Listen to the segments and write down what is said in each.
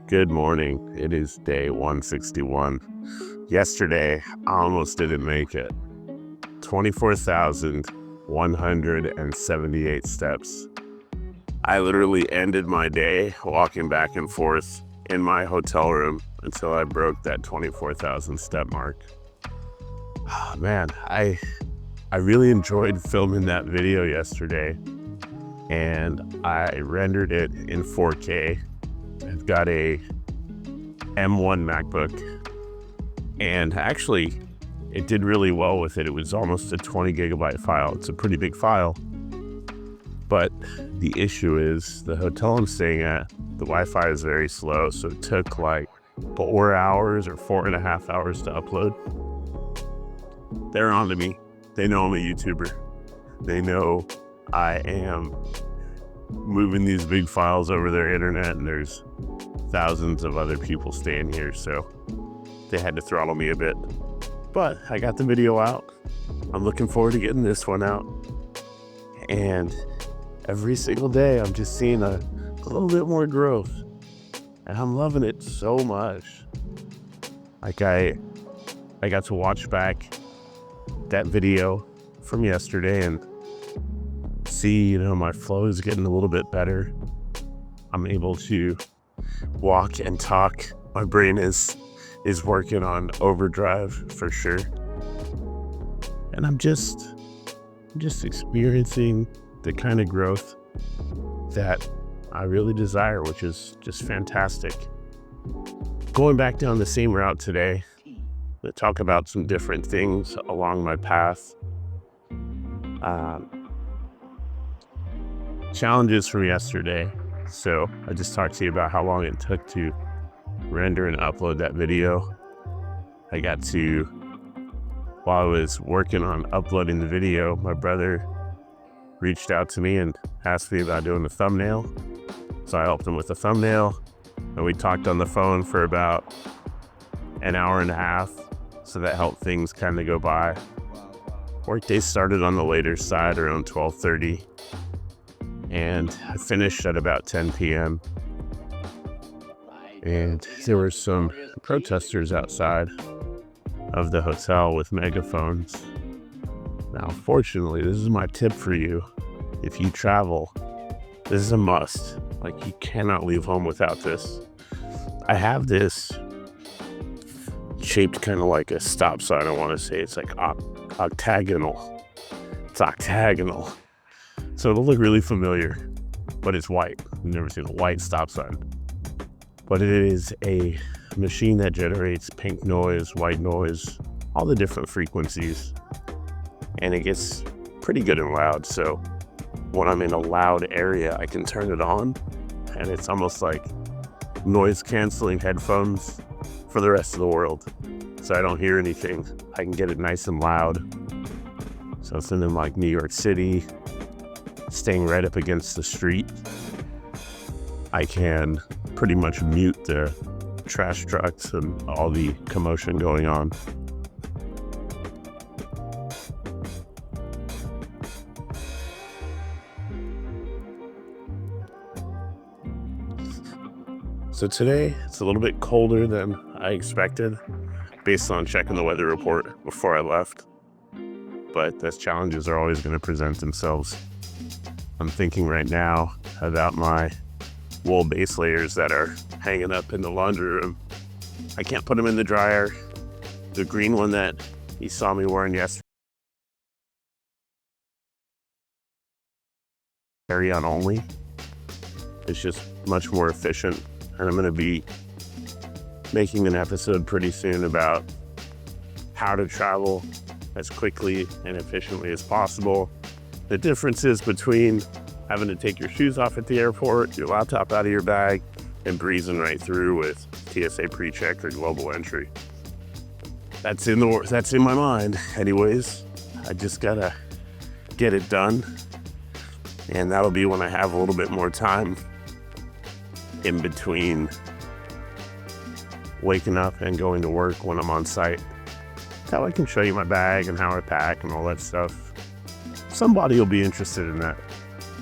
Good morning. It is day 161. Yesterday, I almost didn't make it. 24,178 steps. I literally ended my day walking back and forth in my hotel room until I broke that 24,000 step mark. Oh, man, I really enjoyed filming that video yesterday, and I rendered it in 4K. I've got a M1 MacBook, and actually it did really well with it. It was almost a 20 gigabyte file. It's a pretty big file, but the issue is the hotel I'm staying at, the Wi-Fi is very slow, so it took like 4 hours or 4.5 hours to upload. They're on to me. They know I'm a YouTuber. They know I am moving these big files over their internet, and there's thousands of other people staying here, so they had to throttle me a bit. But I got the video out. I'm looking forward to getting this one out. And every single day, I'm just seeing a little bit more growth. And I'm loving it so much. Like I got to watch back that video from yesterday and see, my flow is getting a little bit better. I'm able to walk and talk. My brain is working on overdrive for sure. And I'm just experiencing the kind of growth that I really desire, which is just fantastic. Going back down the same route today to talk about some different things along my path. Challenges from yesterday. So I just talked to you about how long it took to render and upload that video. I got to, while I was working on uploading the video, my brother reached out to me and asked me about doing the thumbnail. So I helped him with the thumbnail, and we talked on the phone for about an hour and a half. So that helped things kind of go by. Workday started on the later side around 12:30. And I finished at about 10 p.m. And there were some protesters outside of the hotel with megaphones. Now, fortunately, this is my tip for you. If you travel, this is a must. Like, you cannot leave home without this. I have this shaped kind of like a stop sign, I want to say. It's like octagonal. It's octagonal. So it'll look really familiar, but it's white. I've never seen a white stop sign. But it is a machine that generates pink noise, white noise, all the different frequencies. And it gets pretty good and loud. So when I'm in a loud area, I can turn it on, and it's almost like noise canceling headphones for the rest of the world. So I don't hear anything. I can get it nice and loud. So it's in like New York City, staying right up against the street. I can pretty much mute the trash trucks and all the commotion going on. So today, it's a little bit colder than I expected based on checking the weather report before I left. But those challenges are always going to present themselves. I'm thinking right now about my wool base layers that are hanging up in the laundry room. I can't put them in the dryer. The green one that you saw me wearing yesterday, carry-on only. It's just much more efficient. And I'm going to be making an episode pretty soon about how to travel as quickly and efficiently as possible. The differences between having to take your shoes off at the airport, your laptop out of your bag, and breezing right through with TSA pre-check or global entry. That's in my mind. Anyways, I just gotta get it done. And that'll be when I have a little bit more time in between waking up and going to work when I'm on site. How I can show you my bag and how I pack and all that stuff. Somebody will be interested in that.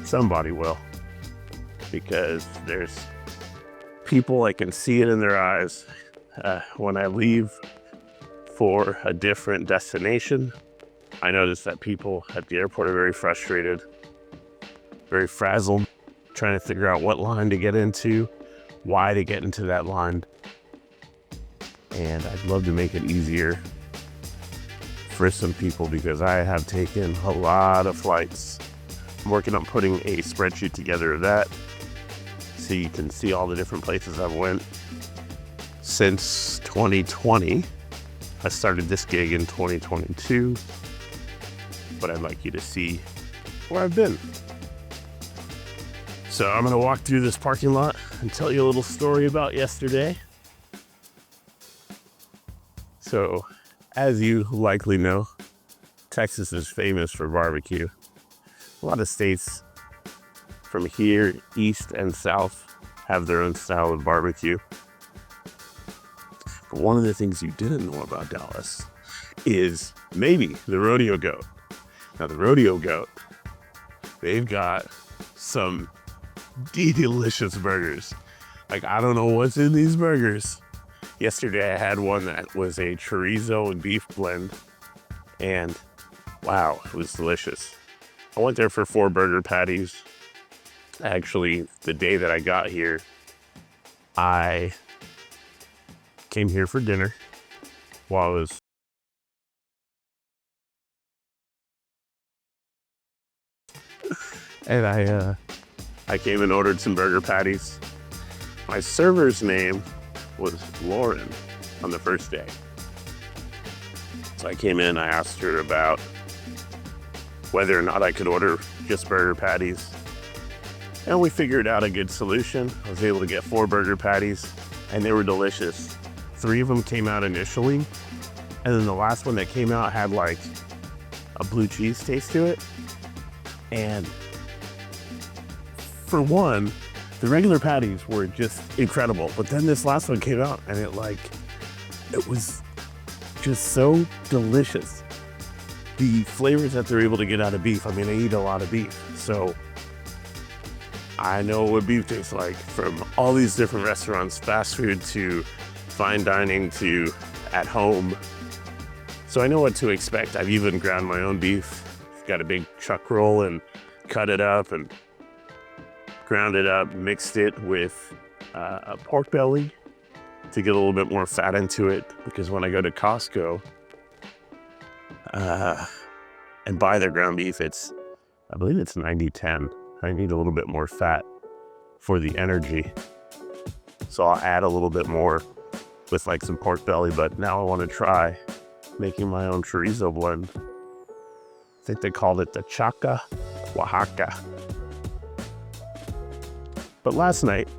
Somebody will. Because there's people, I can see it in their eyes. When I leave for a different destination, I notice that people at the airport are very frustrated, very frazzled, trying to figure out what line to get into, why to get into that line. And I'd love to make it easier for some people because I have taken a lot of flights. I'm working on putting a spreadsheet together of that so you can see all the different places I've went since 2020. I started this gig in 2022, but I'd like you to see where I've been. So I'm gonna walk through this parking lot and tell you a little story about yesterday. So, as you likely know, Texas is famous for barbecue. A lot of states from here, east and south, have their own style of barbecue. But one of the things you didn't know about Dallas is maybe the rodeo goat. Now, the rodeo goat, they've got some delicious burgers. Like, I don't know what's in these burgers. Yesterday I had one that was a chorizo and beef blend, and wow, it was delicious. I went there for 4 burger patties. Actually, the day that I got here, I came here for dinner while I was and I came and ordered some burger patties. My server's name was Lauren on the first day. So I came in, I asked her about whether or not I could order just burger patties. And we figured out a good solution. I was able to get 4 burger patties, and they were delicious. 3 of them came out initially, and then the last one that came out had like a blue cheese taste to it. And for one, the regular patties were just incredible, but then this last one came out and it was just so delicious. The flavors that they're able to get out of beef, I mean, I eat a lot of beef, so I know what beef tastes like from all these different restaurants, fast food to fine dining to at home. So I know what to expect. I've even ground my own beef. Got a big chuck roll and cut it up and ground it up, mixed it with a pork belly to get a little bit more fat into it, because when I go to Costco and buy their ground beef, I believe it's 90-10. I need a little bit more fat for the energy. So I'll add a little bit more with like some pork belly, but now I want to try making my own chorizo blend. I think they called it the Chaca Oaxaca. But last night,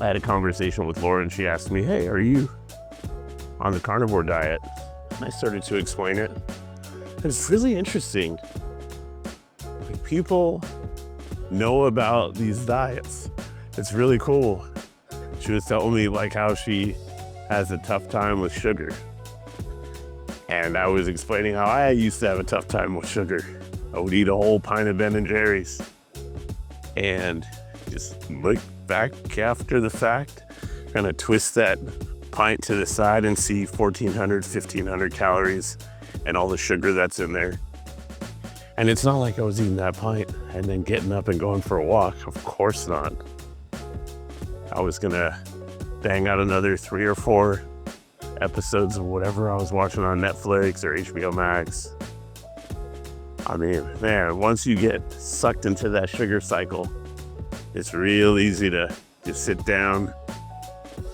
I had a conversation with Laura, and she asked me, hey, are you on the carnivore diet? And I started to explain it. And it's really interesting. Like, people know about these diets. It's really cool. She was telling me like how she has a tough time with sugar. And I was explaining how I used to have a tough time with sugar. I would eat a whole pint of Ben & Jerry's and just look back after the fact, kind of twist that pint to the side and see 1,400, 1,500 calories and all the sugar that's in there. And it's not like I was eating that pint and then getting up and going for a walk. Of course not. I was gonna bang out another 3 or 4 episodes of whatever I was watching on Netflix or HBO Max. I mean, man, once you get sucked into that sugar cycle, it's real easy to just sit down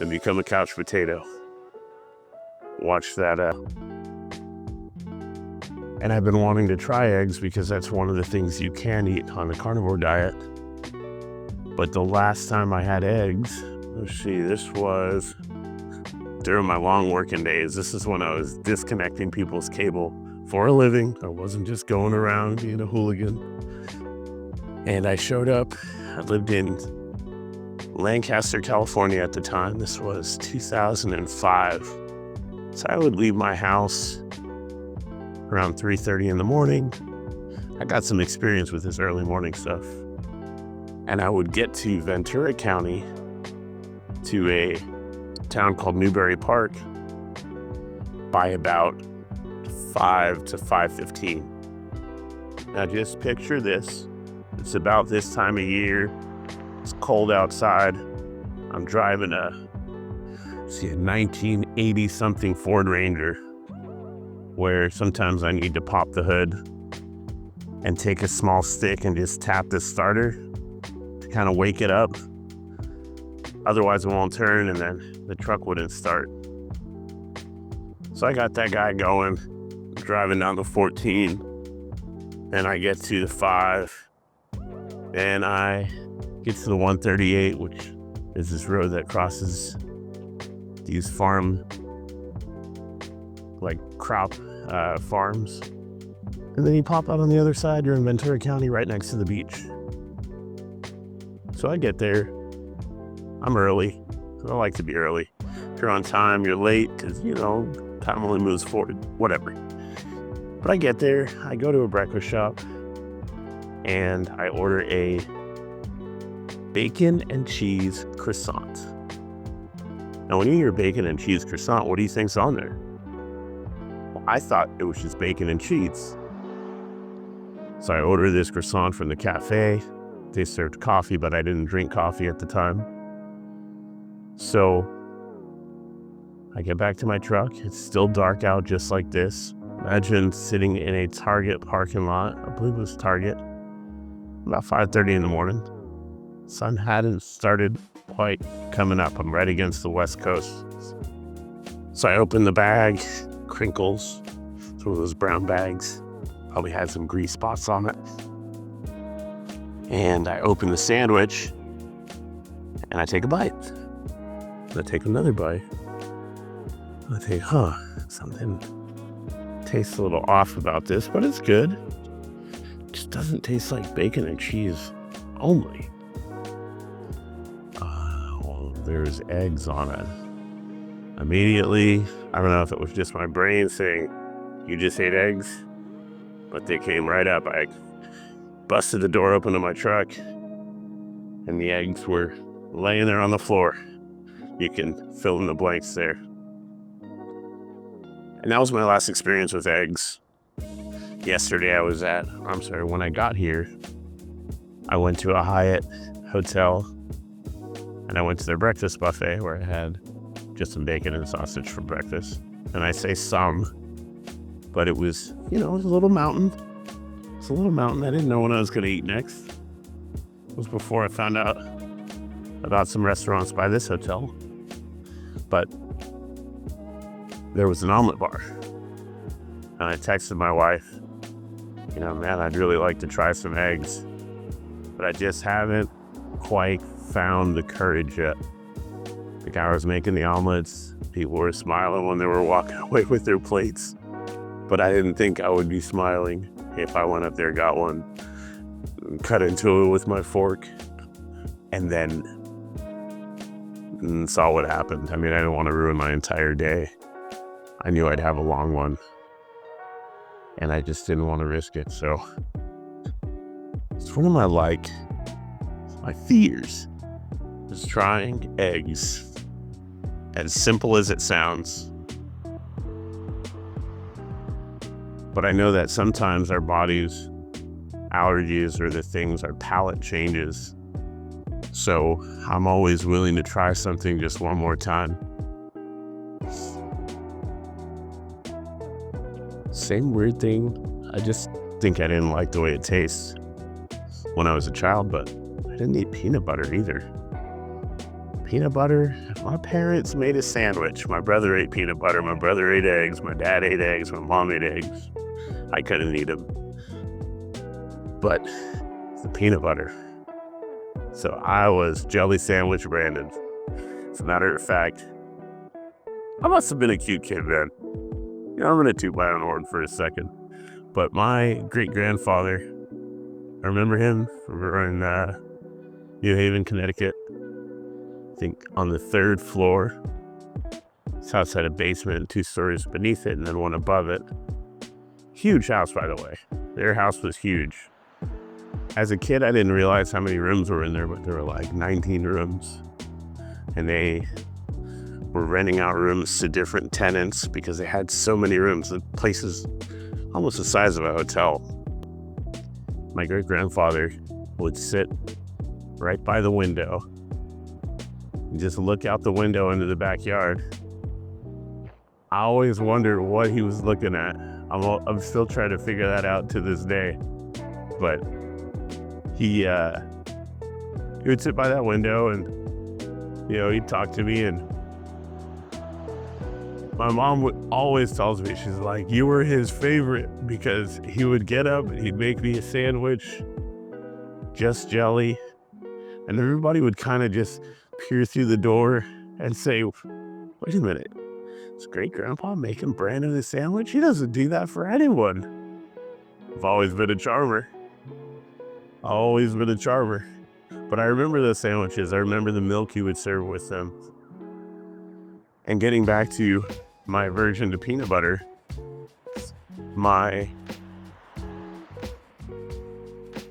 and become a couch potato. Watch that And I've been wanting to try eggs because that's one of the things you can eat on the carnivore diet. But the last time I had eggs, let's see, this was during my long working days. This is when I was disconnecting people's cable for a living. I wasn't just going around being a hooligan. And I showed up. I lived in Lancaster, California at the time. This was 2005. So I would leave my house around 3:30 in the morning. I got some experience with this early morning stuff. And I would get to Ventura County to a town called Newbury Park by about 5 to 5:15. Now just picture this. It's about this time of year. It's cold outside. I'm driving a 1980 something Ford Ranger, where sometimes I need to pop the hood and take a small stick and just tap the starter to kind of wake it up. Otherwise it won't turn and then the truck wouldn't start. So I got that guy going, driving down the 14, and I get to the 5, and I get to the 138, which is this road that crosses these farm, like crop farms. And then you pop out on the other side, you're in Ventura County right next to the beach. So I get there, I'm early. I like to be early. If you're on time, you're late, because, time only moves forward, whatever. But I get there, I go to a breakfast shop, and I order a bacon and cheese croissant. Now, when you hear bacon and cheese croissant, what do you think's on there? Well, I thought it was just bacon and cheese. So I ordered this croissant from the cafe. They served coffee, but I didn't drink coffee at the time. So I get back to my truck. It's still dark out, just like this. Imagine sitting in a Target parking lot. I believe it was Target. About 5:30 in the morning. Sun hadn't started quite coming up. I'm right against the West Coast. So I open the bag, crinkles. It's one of those brown bags. Probably had some grease spots on it. And I open the sandwich, and I take a bite. And I take another bite. And I think, something tastes a little off about this, but it's good. It just doesn't taste like bacon and cheese only. There's eggs on it. Immediately, I don't know if it was just my brain saying, you just ate eggs, but they came right up. I busted the door open to my truck, and the eggs were laying there on the floor. You can fill in the blanks there. And that was my last experience with eggs. Yesterday when I got here, I went to a Hyatt hotel, and I went to their breakfast buffet where I had just some bacon and sausage for breakfast. And I say some, but it was, it was a little mountain. It's a little mountain. I didn't know what I was going to eat next. It was before I found out about some restaurants by this hotel. But there was an omelet bar. And I texted my wife, man, I'd really like to try some eggs, but I just haven't quite found the courage yet. The guy was making the omelets. People were smiling when they were walking away with their plates. But I didn't think I would be smiling if I went up there, got one, cut into it with my fork, and then saw what happened. I mean, I didn't want to ruin my entire day. I knew I'd have a long one, and I just didn't want to risk it. So it's one of my fears is trying eggs. As simple as it sounds. But I know that sometimes our body's allergies or the things, our palate changes. So I'm always willing to try something just one more time. Same weird thing. I just think I didn't like the way it tastes when I was a child, but I didn't eat peanut butter either. Peanut butter, my parents made a sandwich. My brother ate peanut butter, my brother ate eggs, my dad ate eggs, my mom ate eggs. I couldn't eat them. But the peanut butter. So I was jelly sandwich Brandon. As a matter of fact, I must have been a cute kid then. I'm going to toot my own horn for a second. But my great-grandfather, I remember him. We were in New Haven, Connecticut. I think on the 3rd floor. This house had a basement and 2 stories beneath it and then one above it. Huge house, by the way. Their house was huge. As a kid, I didn't realize how many rooms were in there, but there were like 19 rooms. and they were renting out rooms to different tenants because they had so many rooms. The place is almost the size of a hotel. My great-grandfather would sit right by the window and just look out the window into the backyard. I always wondered what he was looking at. I'm still trying to figure that out to this day. But he would sit by that window and, he'd talk to me. And my mom always tells me, she's like, you were his favorite, because he would get up and he'd make me a sandwich, just jelly. And everybody would kind of just peer through the door and say, wait a minute, is great-grandpa making Brandon a sandwich? He doesn't do that for anyone. I've always been a charmer. But I remember the sandwiches. I remember the milk he would serve with them. And getting back to my aversion to peanut butter,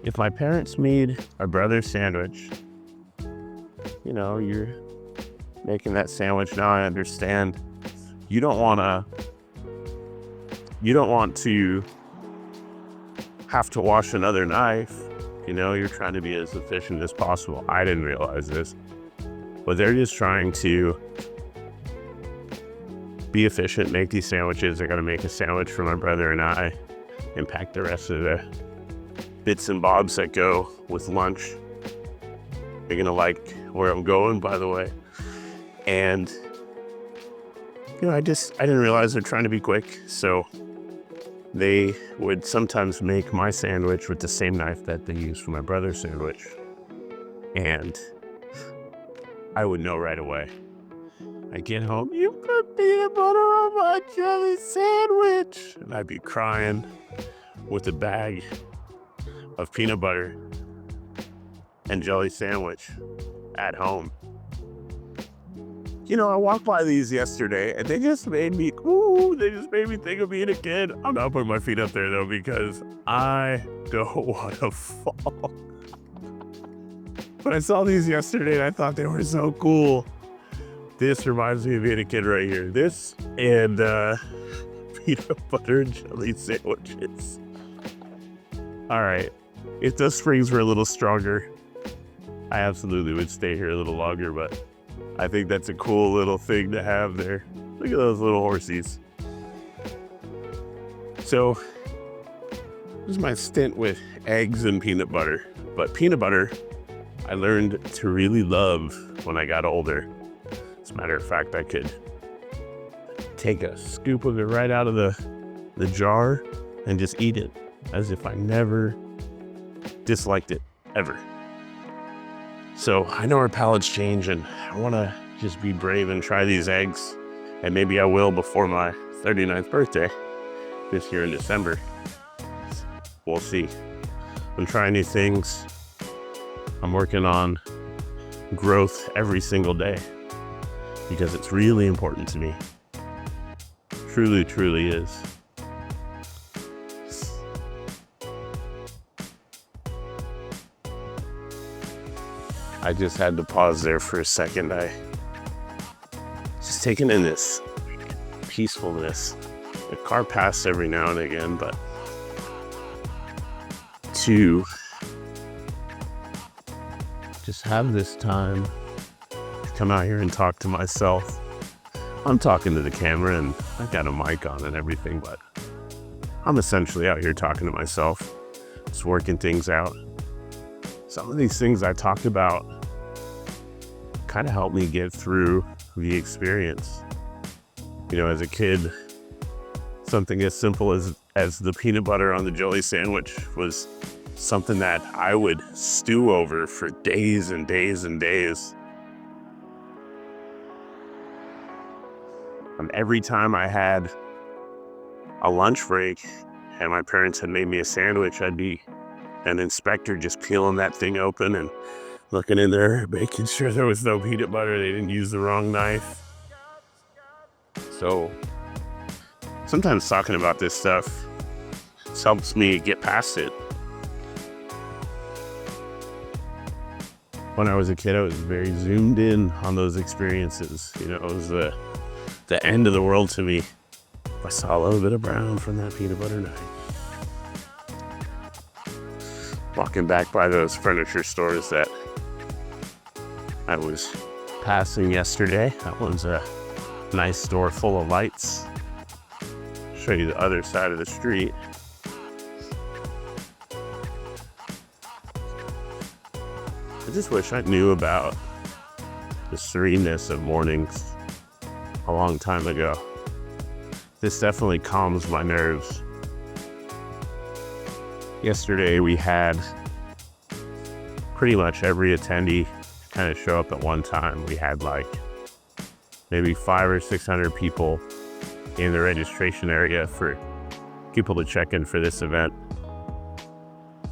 if my parents made a brother sandwich, you're making that sandwich. Now I understand. You don't want to have to wash another knife. You're trying to be as efficient as possible. I didn't realize this, but they're just trying to be efficient, make these sandwiches. They're going to make a sandwich for my brother and I, and pack the rest of the bits and bobs that go with lunch. You're going to like where I'm going, by the way. And, I didn't realize they're trying to be quick. So they would sometimes make my sandwich with the same knife that they used for my brother's sandwich. And I would know right away. I get home, you put peanut butter on my jelly sandwich. And I'd be crying with a bag of peanut butter and jelly sandwich at home. I walked by these yesterday and they just made me think of being a kid. I'm not putting my feet up there though, because I don't want to fall. But I saw these yesterday and I thought they were so cool. This reminds me of being a kid right here. This and peanut butter and jelly sandwiches. All right. If those springs were a little stronger, I absolutely would stay here a little longer, but I think that's a cool little thing to have there. Look at those little horsies. So, this is my stint with eggs and peanut butter. But peanut butter, I learned to really love when I got older. As a matter of fact, I could take a scoop of it right out of the jar and just eat it as if I never disliked it, ever. So I know our palates change, and I want to just be brave and try these eggs. And maybe I will before my 39th birthday this year in December. We'll see. I'm trying new things. I'm working on growth every single day because it's really important to me. Truly, truly is. I just had to pause there for a second. I just taking in this peacefulness. The car passed every now and again, but to just have this time to come out here and talk to myself. I'm talking to the camera and I've got a mic on and everything, but I'm essentially out here talking to myself, just working things out. Some of these things I talked about kind of helped me get through the experience. As a kid, something as simple as the peanut butter on the jelly sandwich was something that I would stew over for days and days and days. Every time I had a lunch break and my parents had made me a sandwich, I'd be an inspector just peeling that thing open and looking in there, making sure there was no peanut butter, they didn't use the wrong knife. So sometimes talking about this stuff helps me get past it. when I was a kid, I was very zoomed in on those experiences. You know, it was the end of the world to me. I saw a little bit of brown from that peanut butter knife. Walking back by those furniture stores that I was passing yesterday. That one's a nice store full of lights. Show you the other side of the street. I just wish I knew about the sereneness of mornings a long time ago. This definitely calms my nerves. Yesterday we had pretty much every attendee kind of show up at one time. We had like maybe 500 or 600 people in the registration area for people to check in for this event.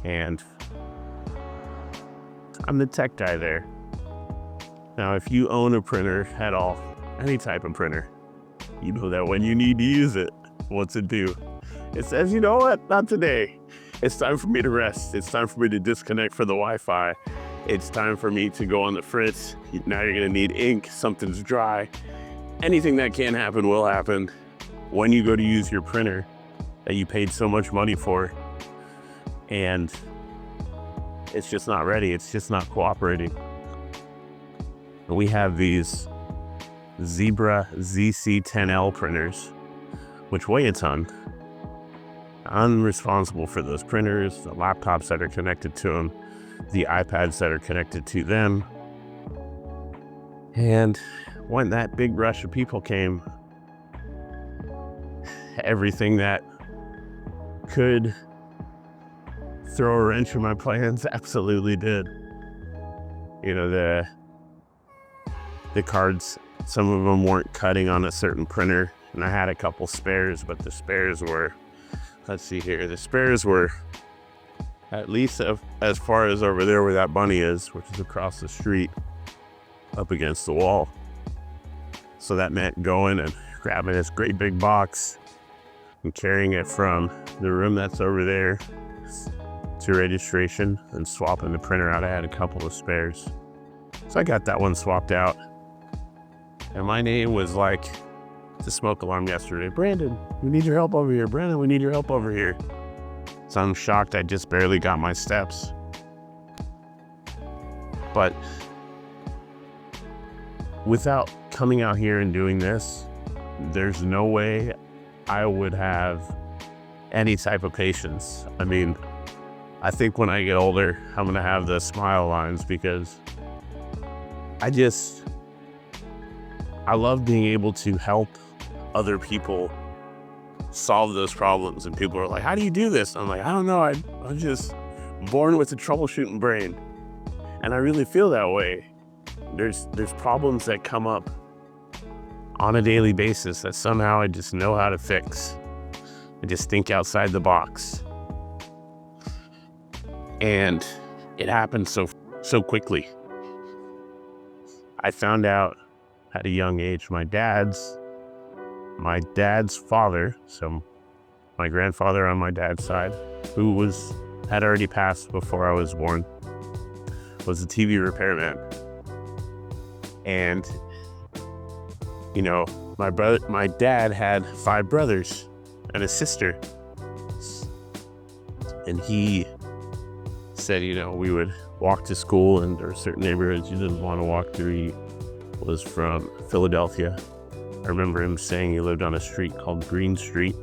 And I'm the tech guy there. Now, if you own a printer at all, any type of printer, you know that when you need to use it, what's it do? It says, you know what, not today. It's time for me to rest. It's time for me to disconnect for the Wi-Fi. It's time for me to go on the fritz. Now you're gonna need ink, something's dry. Anything that can happen will happen when you go to use your printer that you paid so much money for, and it's just not ready. It's just not cooperating. And we have these Zebra ZC10L printers, which weigh a ton. I'm responsible for those printers, the laptops that are connected to them, the iPads that are connected to them. And when that big rush of people came, everything that could throw a wrench in my plans absolutely did. You know, the cards, some of them weren't cutting on a certain printer, and I had a couple spares, but the spares were, let's see here, the spares were at least as far as over there where that bunny is, which is across the street up against the wall. So that meant going and grabbing this great big box and carrying it from the room that's over there to registration and swapping the printer out. I had a couple of spares, so I got that one swapped out. And my name was like the smoke alarm yesterday. Brandon, we need your help over here. Brandon, we need your help over here. So I'm shocked I just barely got my steps. But without coming out here and doing this, there's no way I would have any type of patience. I mean, I think when I get older, I'm gonna have the smile lines, because I love being able to help other people solve those problems. And people are like, how do you do this? I'm like, I don't know. I'm just born with a troubleshooting brain. And I really feel that way. There's problems that come up on a daily basis that somehow I just know how to fix. I just think outside the box. And it happens so quickly. I found out at a young age, my dad's father, so my grandfather on my dad's side, who had already passed before I was born, was a TV repairman. And you know, my dad had 5 brothers and a sister, and he said, you know, we would walk to school, and there were certain neighborhoods you didn't want to walk through. He was from Philadelphia. I remember him saying he lived on a street called Green Street,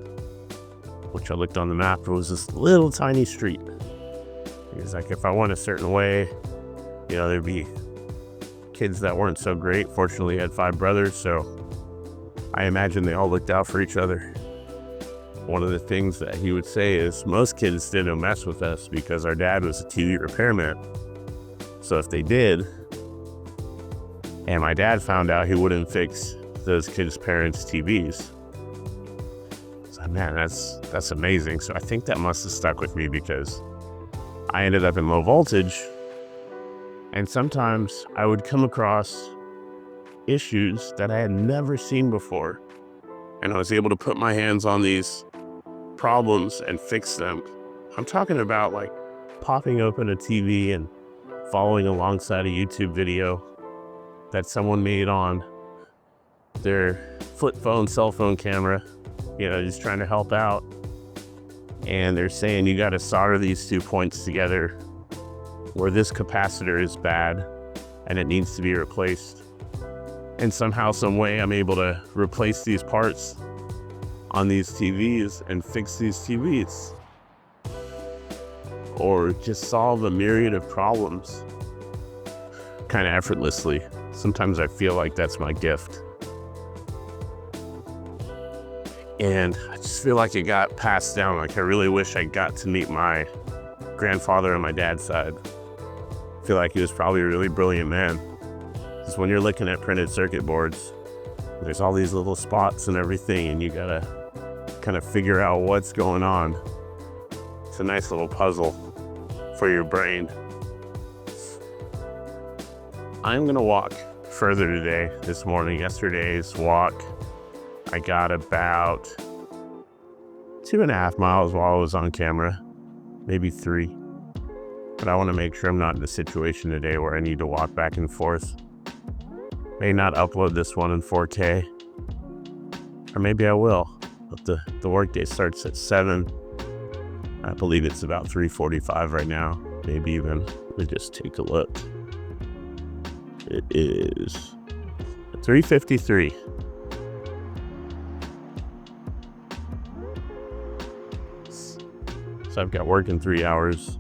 which I looked on the map. It was this little tiny street. He was like, if I went a certain way, you know, there'd be kids that weren't so great. Fortunately, he had 5 brothers, so I imagine they all looked out for each other. One of the things that he would say is most kids didn't mess with us because our dad was a TV repairman. So if they did, and my dad found out, he wouldn't fix those kids' parents' TVs. So man, that's amazing. So I think that must have stuck with me, because I ended up in low voltage, and sometimes I would come across issues that I had never seen before, and I was able to put my hands on these problems and fix them. I'm talking about like popping open a TV and following alongside a YouTube video that someone made on their flip phone, cell phone camera, just trying to help out. And they're saying you got to solder these 2 points together where this capacitor is bad and it needs to be replaced. And somehow, some way, I'm able to replace these parts on these TVs and fix these TVs. Or just solve a myriad of problems kind of effortlessly. Sometimes I feel like that's my gift. And I just feel like it got passed down. Like I really wish I got to meet my grandfather on my dad's side. I feel like he was probably a really brilliant man. Because when you're looking at printed circuit boards, there's all these little spots and everything, and you gotta kind of figure out what's going on. It's a nice little puzzle for your brain. I'm gonna walk further today, this morning. Yesterday's walk, I got about 2.5 miles while I was on camera, maybe 3. But I want to make sure I'm not in a situation today where I need to walk back and forth. May not upload this one in 4K, or maybe I will. But the workday starts at 7. I believe it's about 3:45 right now. Maybe even, let me just take a look. It is 3:53. So I've got work in 3 hours.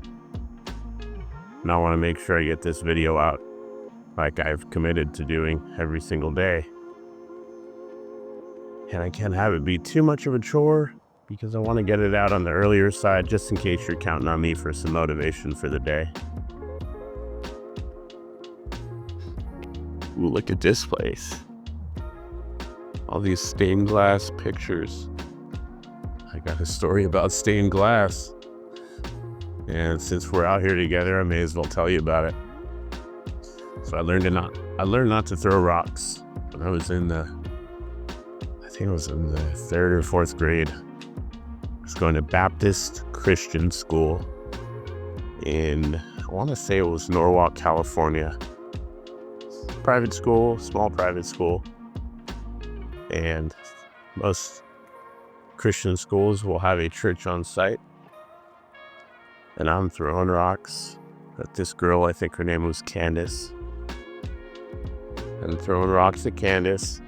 And I want to make sure I get this video out like I've committed to doing every single day. And I can't have it be too much of a chore because I want to get it out on the earlier side just in case you're counting on me for some motivation for the day. Ooh, look at this place. All these stained glass pictures. I got a story about stained glass. And since we're out here together, I may as well tell you about it. So I learned not to throw rocks when I was in the 3rd or 4th grade. I was going to Baptist Christian school in, I want to say it was Norwalk, California. Private school, small private school. And most Christian schools will have a church on site. And I'm throwing rocks at this girl, I think her name was Candace. And throwing rocks at Candace.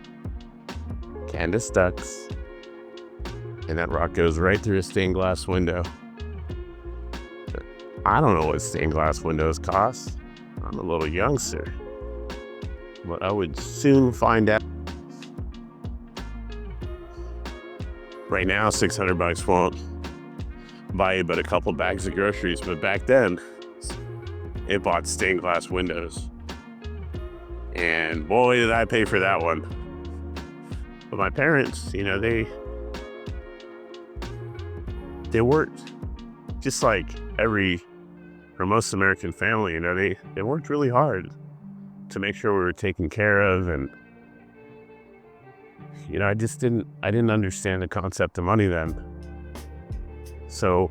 Candace ducks. And that rock goes right through a stained glass window. I don't know what stained glass windows cost. I'm a little youngster. But I would soon find out. Right now, $600 won't buy you but a couple bags of groceries, but back then it bought stained glass windows, and boy did I pay for that one. But my parents, they worked just like most American family, they worked really hard to make sure we were taken care of. And I didn't understand the concept of money then. So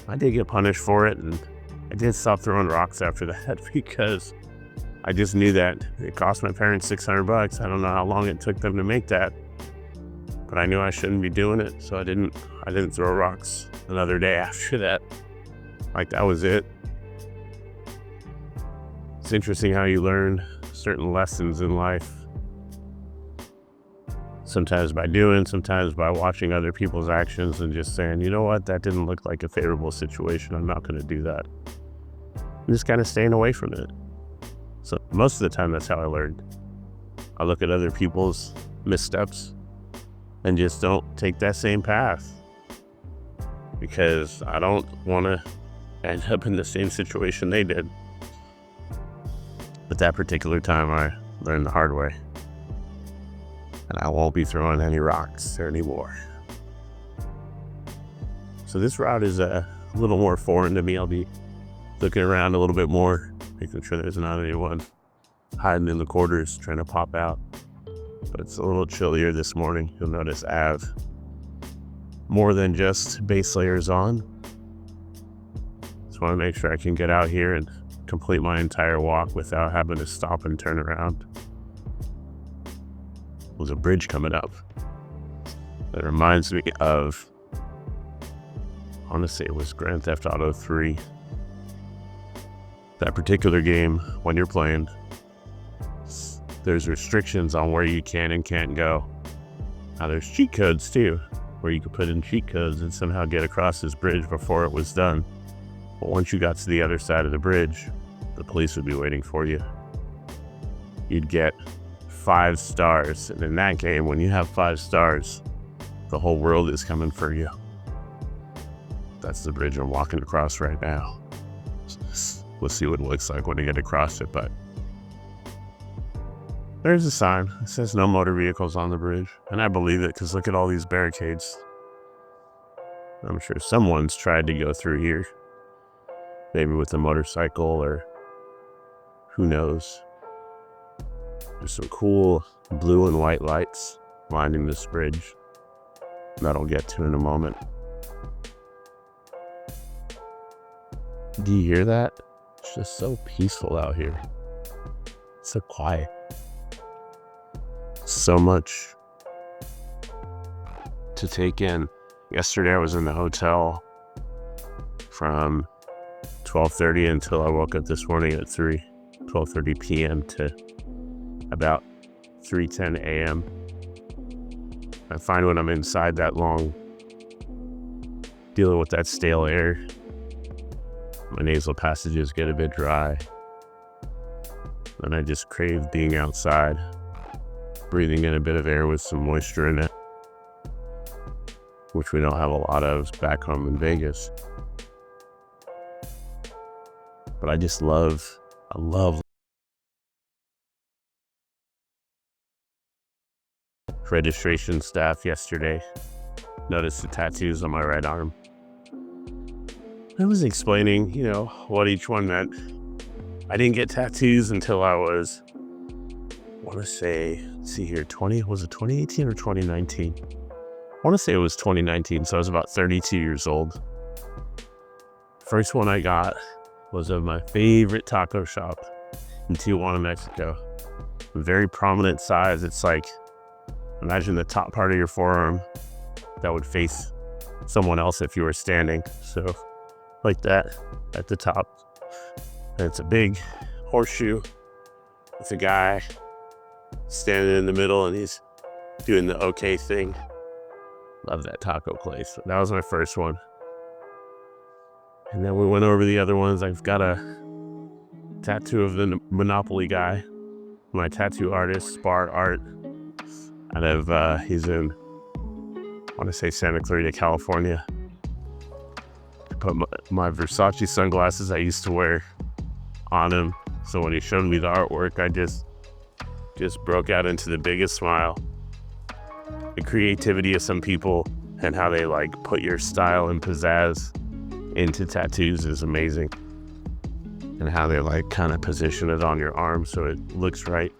I did get punished for it, and I did stop throwing rocks after that because I just knew that it cost my parents $600. I don't know how long it took them to make that, but I knew I shouldn't be doing it, so I didn't throw rocks another day after that. Like that was it. It's interesting how you learn certain lessons in life. Sometimes by doing, sometimes by watching other people's actions and just saying, you know what, that didn't look like a favorable situation. I'm not going to do that. I'm just kind of staying away from it. So most of the time, that's how I learned. I look at other people's missteps and just don't take that same path because I don't want to end up in the same situation they did. But that particular time, I learned the hard way. And I won't be throwing any rocks there anymore. So this route is a little more foreign to me. I'll be looking around a little bit more, making sure there's not anyone hiding in the quarters trying to pop out. But it's a little chillier this morning. You'll notice I have more than just base layers on. Just want to make sure I can get out here and complete my entire walk without having to stop and turn around was a bridge coming up. That reminds me of, I want to say it was Grand Theft Auto 3. That particular game, when you're playing, there's restrictions on where you can and can't go. Now there's cheat codes too, where you could put in cheat codes and somehow get across this bridge before it was done. But once you got to the other side of the bridge, the police would be waiting for you. You'd get 5 stars. And in that game, when you have 5 stars, the whole world is coming for you. That's the bridge I'm walking across right now. We'll see what it looks like when I get across it, but there's a sign. It says no motor vehicles on the bridge. And I believe it because look at all these barricades. I'm sure someone's tried to go through here. Maybe with a motorcycle or who knows. There's some cool blue and white lights lining this bridge that I'll get to in a moment. Do you hear that? It's just so peaceful out here. It's so quiet. So much to take in. Yesterday I was in the hotel from 12:30 until I woke up this morning at 12:30 p.m. to about 3:10 a.m. I find when I'm inside that long, dealing with that stale air, my nasal passages get a bit dry. And I just crave being outside, breathing in a bit of air with some moisture in it, which we don't have a lot of back home in Vegas. But I love registration staff yesterday. Noticed the tattoos on my right arm. I was explaining, what each one meant. I didn't get tattoos until I was, I want to say, let's see here, was it 2018 or 2019? I want to say it was 2019, so I was about 32 years old. First one I got was of my favorite taco shop in Tijuana, Mexico. A very prominent size. It's like, imagine the top part of your forearm that would face someone else if you were standing. So like that at the top. And it's a big horseshoe with a guy standing in the middle and he's doing the okay thing. Love that taco place. That was my first one. And then we went over the other ones. I've got a tattoo of the Monopoly guy, my tattoo artist, Spar Art. He's in, I want to say Santa Clarita, California. I put my Versace sunglasses I used to wear on him. So when he showed me the artwork, I just broke out into the biggest smile. The creativity of some people and how they put your style and pizzazz into tattoos is amazing. And how they kind of position it on your arm so it looks right.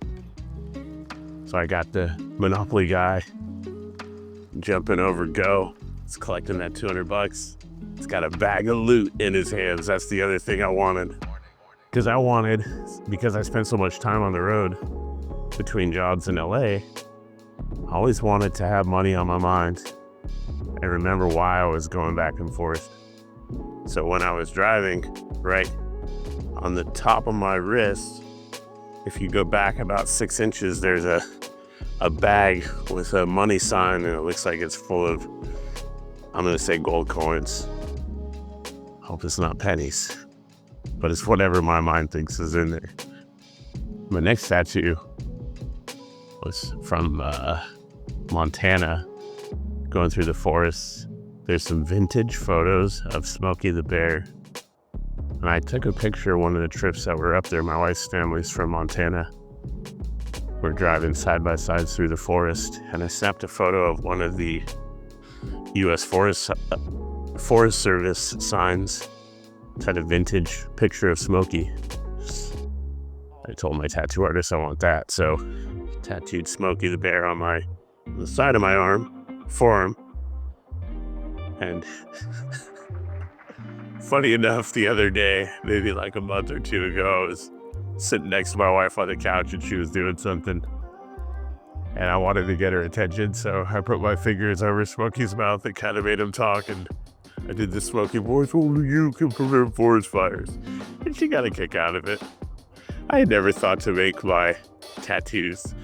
So I got the Monopoly guy jumping over Go. He's collecting that $200. He's got a bag of loot in his hands. That's the other thing I wanted. Because I spent so much time on the road between jobs in LA, I always wanted to have money on my mind and remember why I was going back and forth. So when I was driving, right on the top of my wrist, if you go back about 6 inches, there's a bag with a money sign, and it looks like it's full of, I'm going to say gold coins. Hope it's not pennies, but it's whatever my mind thinks is in there. My next tattoo was from Montana, going through the forest. There's some vintage photos of Smokey the Bear. And I took a picture of one of the trips that were up there. My wife's family's from Montana. We're driving side by side through the forest, and I snapped a photo of one of the U.S. Forest Service signs. It had a vintage picture of Smokey. I told my tattoo artist I want that, so tattooed Smokey the Bear on the side of my forearm. And Funny enough, the other day, maybe like a month or two ago, I was sitting next to my wife on the couch and she was doing something. And I wanted to get her attention, so I put my fingers over Smokey's mouth and kind of made him talk. And I did the Smokey voice, only you can prevent forest fires. And she got a kick out of it. I had never thought to make my tattoos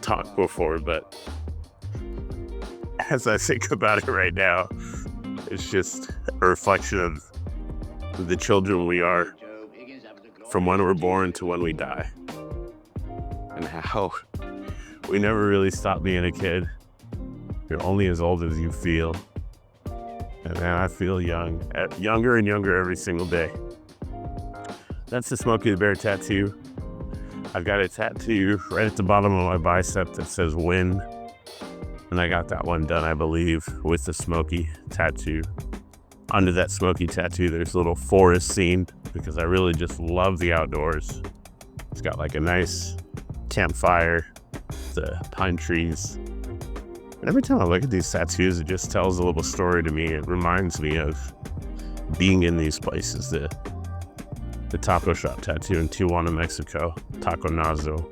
talk before, but as I think about it right now, it's just a reflection of the children we are from when we're born to when we die. And how we never really stop being a kid. You're only as old as you feel. And man, I feel younger and younger every single day. That's the Smokey the Bear tattoo. I've got a tattoo right at the bottom of my bicep that says win. And I got that one done, I believe, with the Smokey tattoo. Under that Smokey tattoo, there's a little forest scene because I really just love the outdoors. It's got like a nice campfire, the pine trees. And every time I look at these tattoos, it just tells a little story to me. It reminds me of being in these places. The taco shop tattoo in Tijuana, Mexico, Taco Nazo.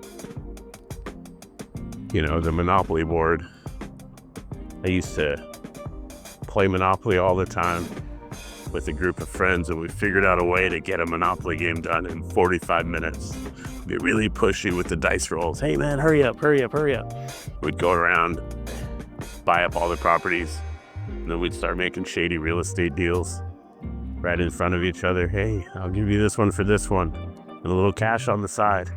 You know, the Monopoly board. I used to play Monopoly all the time with a group of friends, and we figured out a way to get a Monopoly game done in 45 minutes. Be really pushy with the dice rolls. Hey man, hurry up, hurry up, hurry up. We'd go around, buy up all the properties, and then we'd start making shady real estate deals right in front of each other. Hey, I'll give you this one for this one, and a little cash on the side.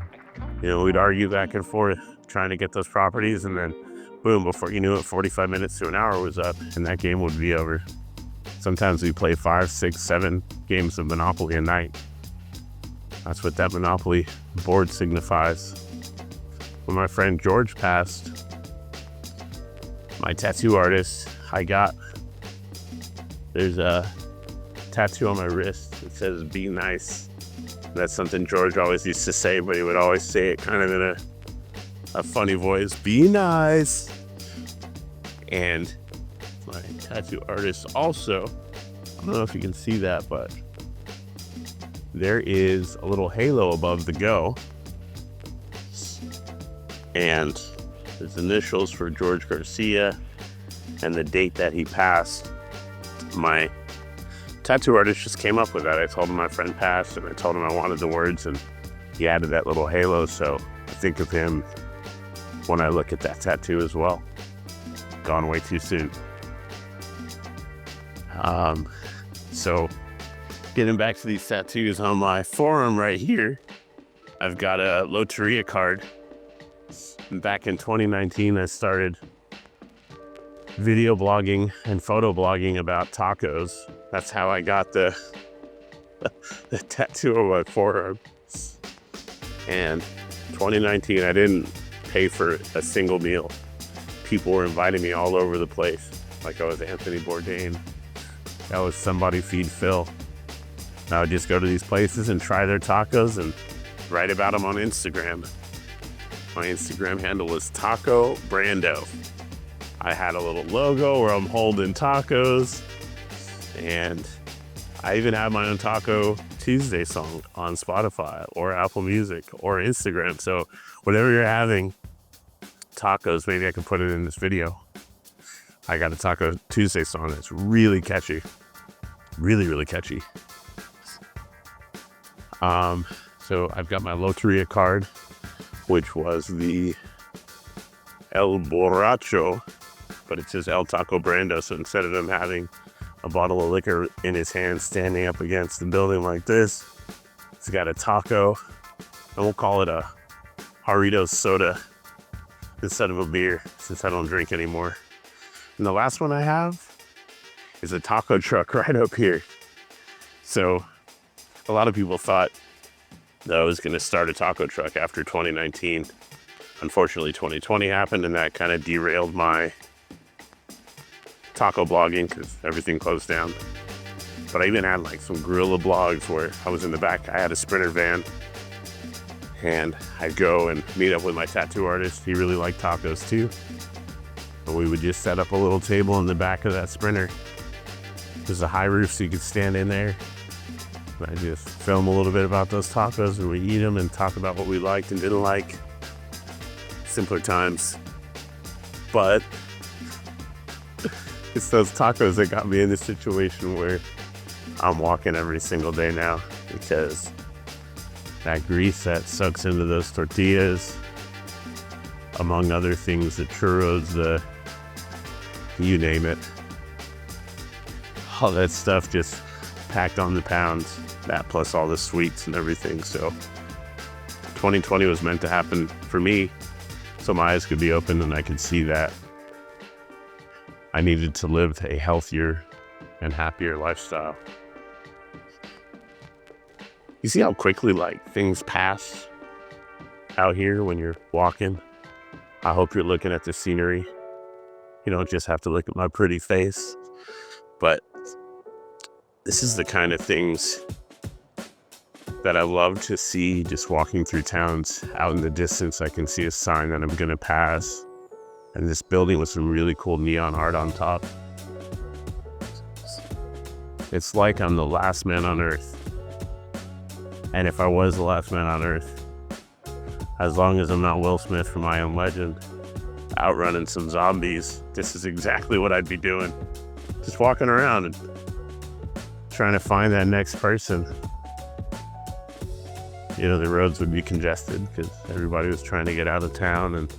You know, we'd argue back and forth trying to get those properties, and then boom, before you knew it, 45 minutes to an hour was up and that game would be over. Sometimes we play 5, 6, 7 games of Monopoly a night. That's what that Monopoly board signifies. When my friend George passed, my tattoo artist, there's a tattoo on my wrist that says be nice. That's something George always used to say, but he would always say it kind of in a funny voice, be nice. And my tattoo artist also, I don't know if you can see that, but there is a little halo above the go. And his initials for George Garcia and the date that he passed. My tattoo artist just came up with that. I told him my friend passed and I told him I wanted the words, and he added that little halo. So I think of him when I look at that tattoo as well. Gone way too soon. So getting back to these tattoos on my forearm right here, I've got a Loteria card. Back in 2019, I started video blogging and photo blogging about tacos. That's how I got the tattoo on my forearm. And 2019, I didn't pay for a single meal. People were inviting me all over the place. Like I was Anthony Bourdain. That was Somebody Feed Phil. I would just go to these places and try their tacos and write about them on Instagram. My Instagram handle was Taco Brando. I had a little logo where I'm holding tacos, and I even have my own Taco Tuesday song on Spotify or Apple Music or Instagram. So whatever you're having, tacos, maybe I can put it in this video. I got a Taco Tuesday song that's really catchy. Really, really catchy. So I've got my Loteria card, which was the El Borracho, but it says El Taco Brando. So instead of him having a bottle of liquor in his hand standing up against the building like this, he's got a taco, and we'll call it a Jarritos soda instead of a beer, since I don't drink anymore. And the last one I have is a taco truck right up here. So a lot of people thought that I was going to start a taco truck after 2019. Unfortunately, 2020 happened, and that kind of derailed my taco blogging because everything closed down. But I even had like some guerrilla blogs where I was in the back. I had a Sprinter van, and I'd go and meet up with my tattoo artist. He really liked tacos too. And we would just set up a little table in the back of that Sprinter There's a high roof so you can stand in there. And I just film a little bit about those tacos and we eat them and talk about what we liked and didn't like. Simpler times. But it's those tacos that got me in this situation where I'm walking every single day now, because that grease that sucks into those tortillas, among other things, the churros, you name it, all that stuff just packed on the pounds, that plus all the sweets and everything. So 2020 was meant to happen for me so my eyes could be open and I could see that I needed to live a healthier and happier lifestyle. You see how quickly things pass out here when you're walking? I hope you're looking at the scenery. You don't just have to look at my pretty face. But this is the kind of things that I love to see just walking through towns. Out in the distance, I can see a sign that I'm gonna pass. And this building with some really cool neon art on top. It's like I'm the last man on earth. And if I was the last man on earth, as long as I'm not Will Smith from I Am Legend, outrunning some zombies, this is exactly what I'd be doing. Just walking around and trying to find that next person. You know, the roads would be congested because everybody was trying to get out of town, and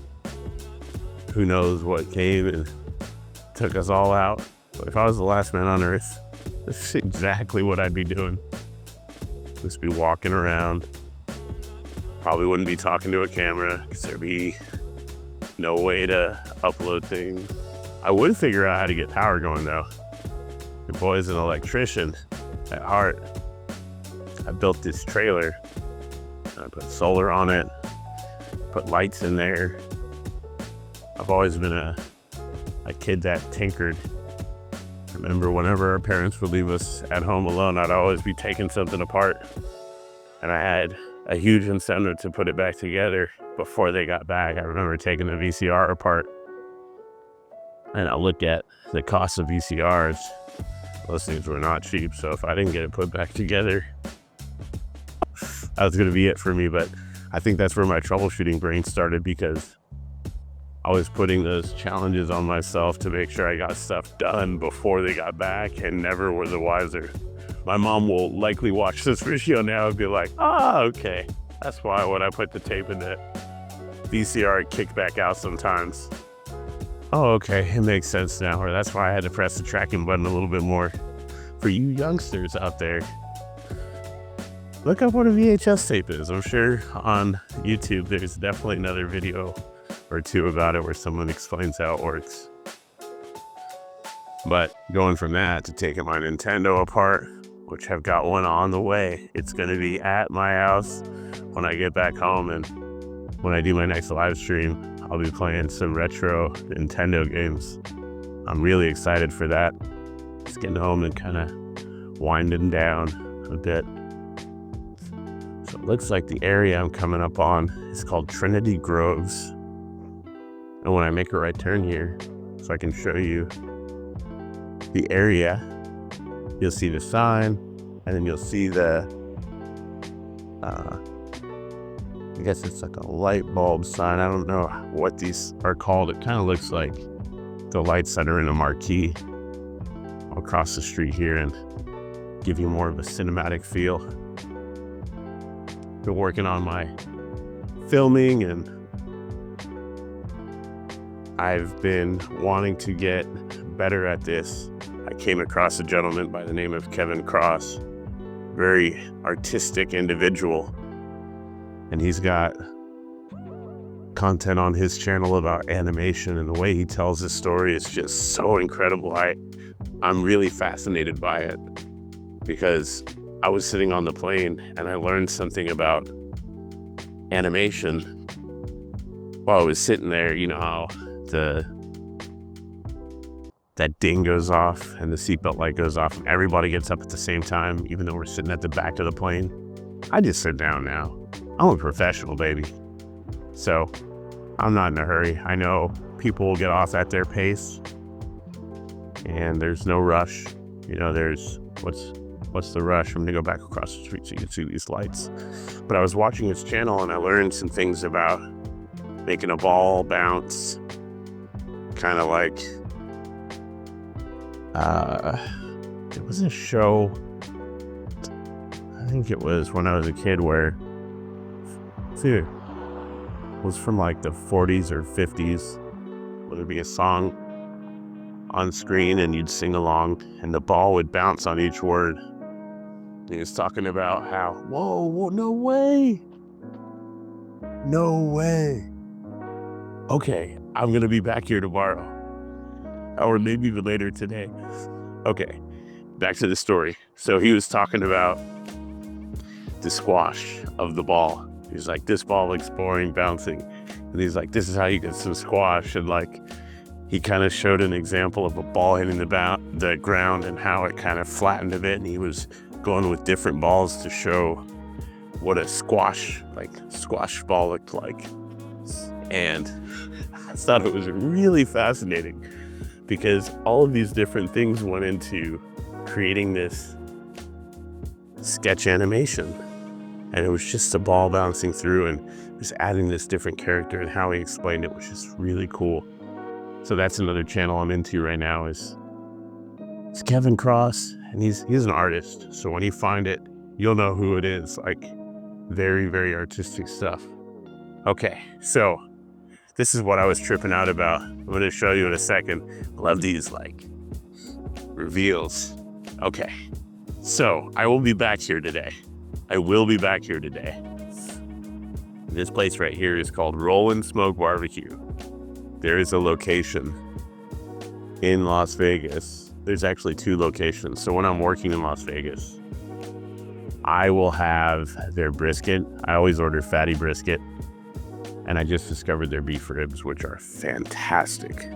who knows what came and took us all out. But if I was the last man on earth, this is exactly what I'd be doing. Just be walking around. Probably wouldn't be talking to a camera because there'd be no way to upload things. I would figure out how to get power going though. Your boy's an electrician at heart. I built this trailer. I put solar on it, put lights in there. I've always been a kid that tinkered. I remember whenever our parents would leave us at home alone, I'd always be taking something apart. And I had a huge incentive to put it back together before they got back. I remember taking the VCR apart, and I look at the cost of VCRs. Those things were not cheap, so if I didn't get it put back together, that was gonna be it for me. But I think that's where my troubleshooting brain started, because I was putting those challenges on myself to make sure I got stuff done before they got back, and never were the wiser. My mom will likely watch this video now and be like, okay, that's why when I put the tape in the VCR, it kicked back out sometimes. Oh, okay, it makes sense now. Or that's why I had to press the tracking button a little bit more. For you youngsters out there, look up what a VHS tape is. I'm sure on YouTube there's definitely another video or two about it where someone explains how it works. But going from that to taking my Nintendo apart, which I've got one on the way. It's gonna be at my house when I get back home, and when I do my next live stream, I'll be playing some retro Nintendo games. I'm really excited for that. Just getting home and kind of winding down a bit. So it looks like the area I'm coming up on is called Trinity Groves. And when I make a right turn here, so I can show you the area, you'll see the sign, and then you'll see the, I guess it's like a light bulb sign. I don't know what these are called. It kind of looks like the lights that are in a marquee across the street here and give you more of a cinematic feel. Been working on my filming, and I've been wanting to get better at this. I came across a gentleman by the name of Kevin Cross, very artistic individual, and he's got content on his channel about animation, and the way he tells his story is just so incredible. I'm really fascinated by it, because I was sitting on the plane and I learned something about animation while I was sitting there. You know how that ding goes off and the seatbelt light goes off and everybody gets up at the same time, even though we're sitting at the back of the plane. I just sit down now. I'm a professional, baby. So I'm not in a hurry. I know people will get off at their pace and there's no rush. You know, there's what's the rush? I'm gonna go back across the street so you can see these lights. But I was watching his channel and I learned some things about making a ball bounce, kind of like it was a show, I think it was when I was a kid, where it was from like the 40s or 50s, where there'd be a song on screen and you'd sing along and the ball would bounce on each word. He was talking about how, whoa, no way. Okay, I'm gonna be back here tomorrow, or maybe even later today. Okay, back to the story. So he was talking about the squash of the ball. He's like, this ball looks boring bouncing. And he's like, this is how you get some squash. And like, he kind of showed an example of a ball hitting the ground and how it kind of flattened a bit. And he was going with different balls to show what a squash ball looked like. And I thought it was really fascinating because all of these different things went into creating this sketch animation. And it was just a ball bouncing through and just adding this different character, and how he explained it was just really cool. So that's another channel I'm into right now is Kevin Cross, and he's an artist. So when you find it, you'll know who it is. Like, very, very artistic stuff. Okay, so this is what I was tripping out about. I'm gonna show you in a second. I love these like reveals. Okay, so I will be back here today. This place right here is called Rollin' Smoke Barbecue. There is a location in Las Vegas. There's actually 2 locations. So when I'm working in Las Vegas, I will have their brisket. I always order fatty brisket. And I just discovered their beef ribs, which are fantastic.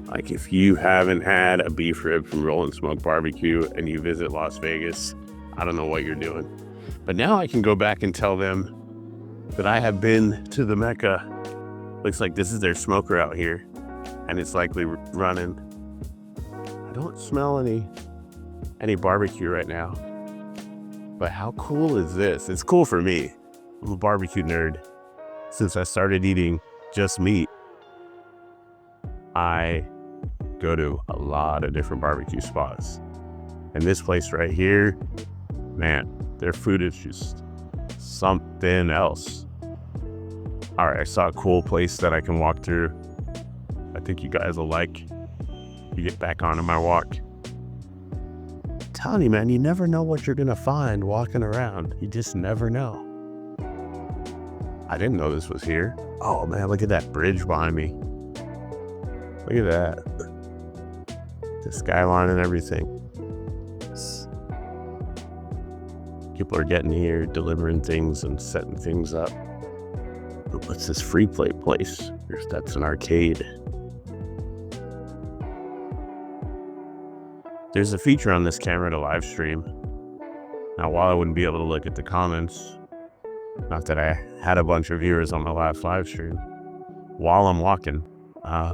Like, if you haven't had a beef rib from Rollin' Smoke Barbecue and you visit Las Vegas, I don't know what you're doing. But now I can go back and tell them that I have been to the Mecca. Looks like this is their smoker out here, and it's likely running. I don't smell any barbecue right now. But how cool is this? It's cool for me. I'm a barbecue nerd. Since I started eating just meat, I go to a lot of different barbecue spots. And this place right here, man, their food is just something else. All right, I saw a cool place that I can walk through. I think you guys will like. You get back onto my walk. I'm telling you, man, you never know what you're gonna find walking around. You just never know. I didn't know this was here. Oh man, look at that bridge behind me. Look at that. The skyline and everything. People are getting here, delivering things and setting things up. What's this free play place? That's an arcade. There's a feature on this camera to live stream. Now, while I wouldn't be able to look at the comments, not that I had a bunch of viewers on my last live stream, while I'm walking, I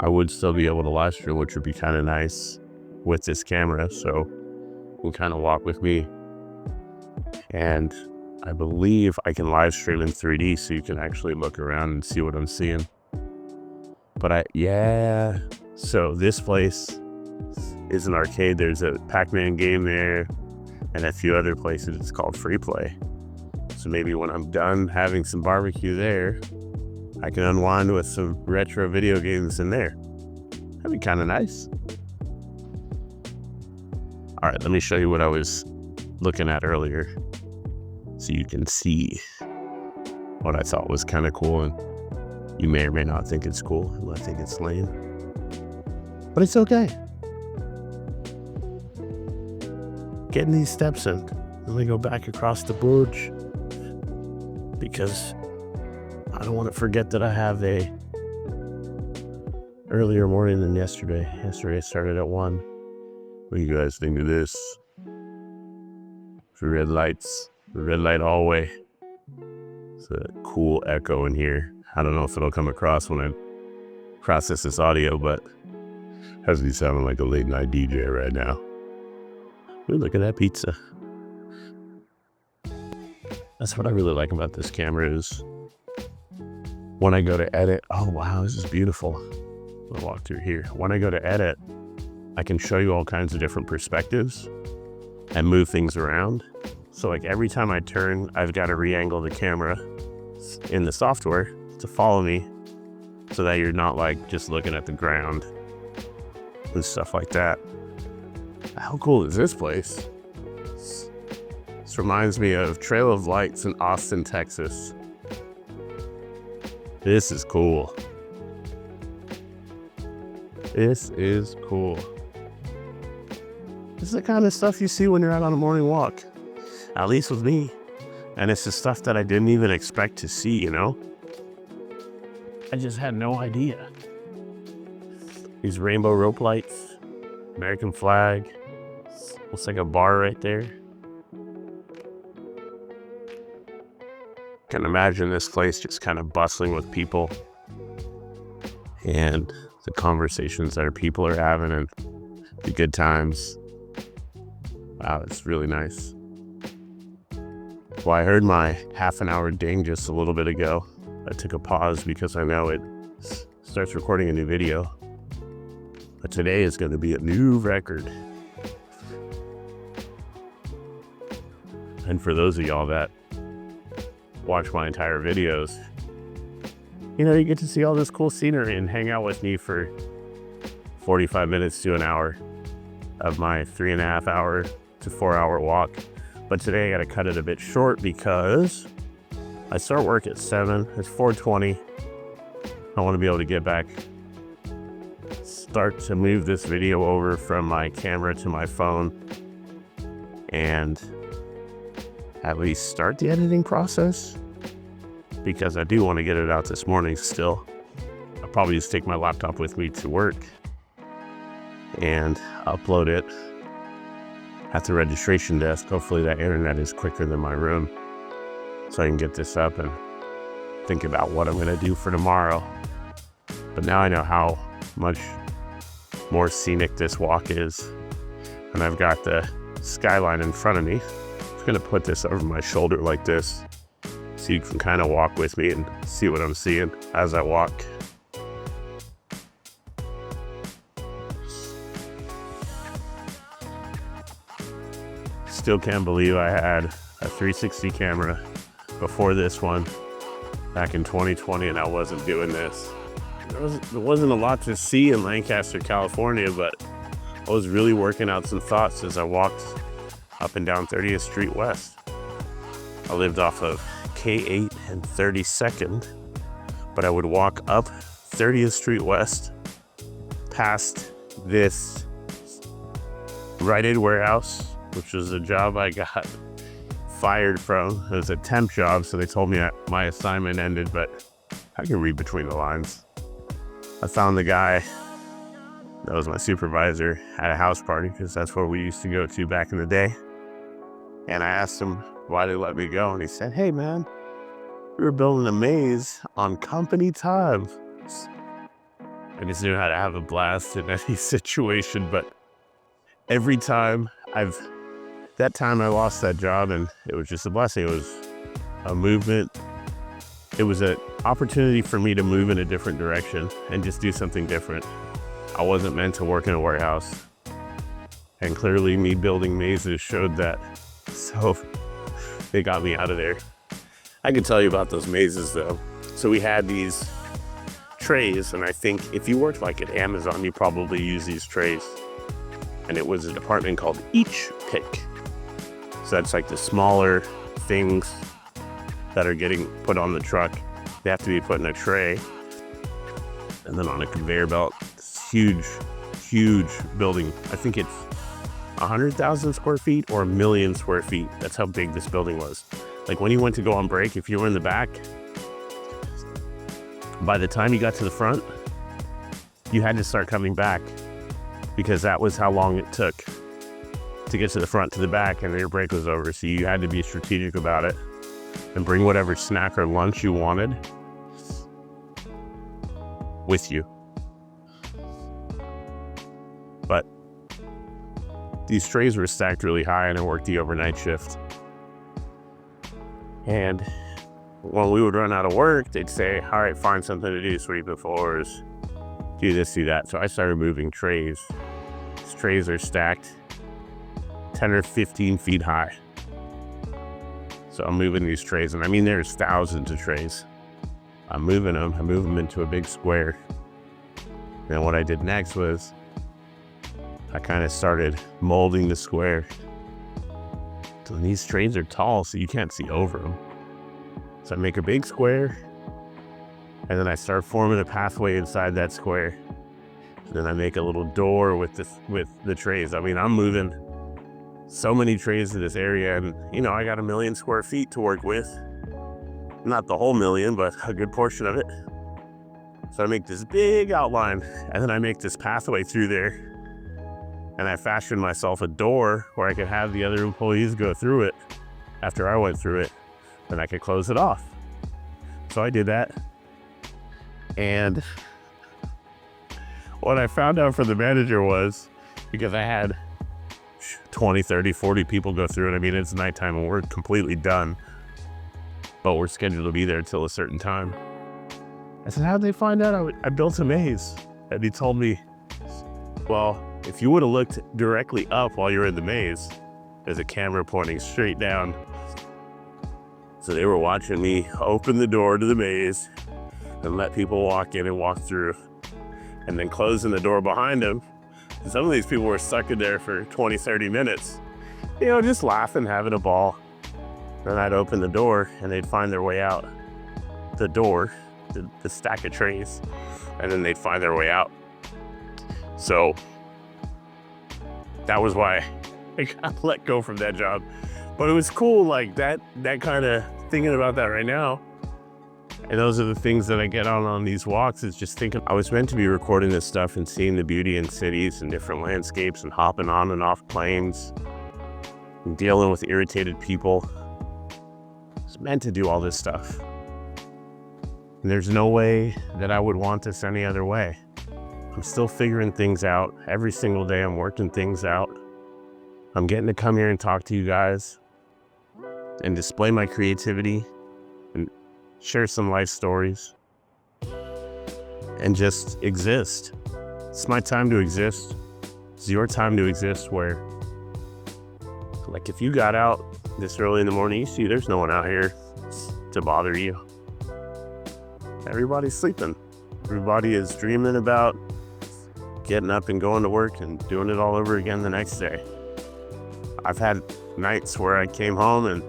would still be able to live stream, which would be kind of nice with this camera. So you can kind of walk with me. And I believe I can live stream in 3D, so you can actually look around and see what I'm seeing. But so this place is an arcade. There's a Pac-Man game there and a few other places. It's called Free Play. So maybe when I'm done having some barbecue there, I can unwind with some retro video games in there. That'd be kind of nice. All right, let me show you what I was looking at earlier so you can see what I thought was kind of cool. And you may or may not think it's cool. You might think it's lame, but it's okay. Getting these steps in. Let me go back across the bridge because I don't want to forget that I have a earlier morning than yesterday. Yesterday I started at 1. What do you guys think of this? The red lights, the red light hallway. It's a cool echo in here. I don't know if it'll come across when I process this audio, but Has me sounding like a late night DJ right now. Ooh, look at that pizza. That's what I really like about this camera is when I go to edit. Oh, wow, this is beautiful. I'll walk through here. When I go to edit, I can show you all kinds of different perspectives and move things around. So like every time I turn, I've got to re-angle the camera in the software to follow me so that you're not like just looking at the ground and stuff like that. How cool is this place? This reminds me of Trail of Lights in Austin, Texas. This is cool. This is cool. This is the kind of stuff you see when you're out on a morning walk, at least with me. And it's the stuff that I didn't even expect to see, you know? I just had no idea. These rainbow rope lights, American flag, looks like a bar right there. Can imagine this place just kind of bustling with people and the conversations that people are having and the good times. Wow, it's really nice. Well, I heard my half an hour ding just a little bit ago. I took a pause because I know it starts recording a new video. But today is going to be a new record. And for those of y'all that watch my entire videos, you know, you get to see all this cool scenery and hang out with me for 45 minutes to an hour of my 3.5 hour to 4 hour walk. But today I got to cut it a bit short because I start work at 7. It's 4:20. I want to be able to get back, start to move this video over from my camera to my phone and at least start the editing process, because I do want to get it out this morning still. I'll probably just take my laptop with me to work and upload it at the registration desk. Hopefully that internet is quicker than my room so I can get this up and think about what I'm going to do for tomorrow. But now I know how much more scenic this walk is, and I've got the skyline in front of me. I'm going to put this over my shoulder like this so you can kind of walk with me and see what I'm seeing as I walk. Still can't believe I had a 360 camera before this one back in 2020 and I wasn't doing this. There wasn't a lot to see in Lancaster, California, but I was really working out some thoughts as I walked up and down 30th Street West. I lived off of K8 and 32nd, but I would walk up 30th Street West past this Rite Aid warehouse, which was a job I got fired from. It was a temp job, so they told me that my assignment ended, but I can read between the lines. I found the guy that was my supervisor at a house party, because that's where we used to go to back in the day. And I asked him why they let me go, and he said, "Hey man, we were building a maze on company time." I just knew how to have a blast in any situation, but every time that time I lost that job, and it was just a blessing. It was a movement. It was an opportunity for me to move in a different direction and just do something different. I wasn't meant to work in a warehouse. And clearly me building mazes showed that. So they got me out of there. I can tell you about those mazes though. So we had these trays, and I think if you worked like at Amazon, you probably use these trays. And it was a department called Each Pick. So that's like the smaller things that are getting put on the truck. They have to be put in a tray and then on a conveyor belt. It's huge, huge building. I think it's 100,000 square feet or 1 million square feet. That's how big this building was. Like when you went to go on break, if you were in the back, by the time you got to the front, you had to start coming back, because that was how long it took to get to the front to the back, and your break was over. So you had to be strategic about it and bring whatever snack or lunch you wanted with you. these trays were stacked really high, and I worked the overnight shift. And when we would run out of work, they'd say, all right, find something to do, sweeping floors, do this, do that. So I started moving trays. These trays are stacked 10 or 15 feet high. So I'm moving these trays, and I mean, there's thousands of trays. I move them into a big square. And what I did next was I kind of started molding the square. So these trays are tall, so you can't see over them. So I make a big square, and then I start forming a pathway inside that square. And then I make a little door with the trays. I mean, I'm moving so many trays to this area, and I got 1 million square feet to work with. Not the whole million, but a good portion of it. So I make this big outline, and then I make this pathway through there. And I fashioned myself a door where I could have the other employees go through it after I went through it. Then I could close it off. So I did that. And what I found out from the manager was, because I had 20, 30, 40 people go through it. I mean, it's nighttime and we're completely done, but we're scheduled to be there till a certain time. I said, how'd they find out I built a maze? And he told me, well, if you would have looked directly up while you're in the maze, there's a camera pointing straight down. So they were watching me open the door to the maze and let people walk in and walk through, and then closing the door behind them. Some of these people were stuck in there for 20, 30 minutes, just laughing, having a ball. Then I'd open the door and they'd find their way out the door, the stack of trays, and then they'd find their way out. So that was why I got let go from that job. But it was cool, like that kind of thinking about that right now. And those are the things that I get on these walks, is just thinking I was meant to be recording this stuff and seeing the beauty in cities and different landscapes and hopping on and off planes and dealing with irritated people. I was meant to do all this stuff. And there's no way that I would want this any other way. I'm still figuring things out. Every single day I'm working things out. I'm getting to come here and talk to you guys and display my creativity and share some life stories and just exist. It's my time to exist. It's your time to exist, where, like, if you got out this early in the morning, you see there's no one out here to bother you. Everybody's sleeping. Everybody is dreaming about getting up and going to work and doing it all over again the next day. I've had nights where I came home and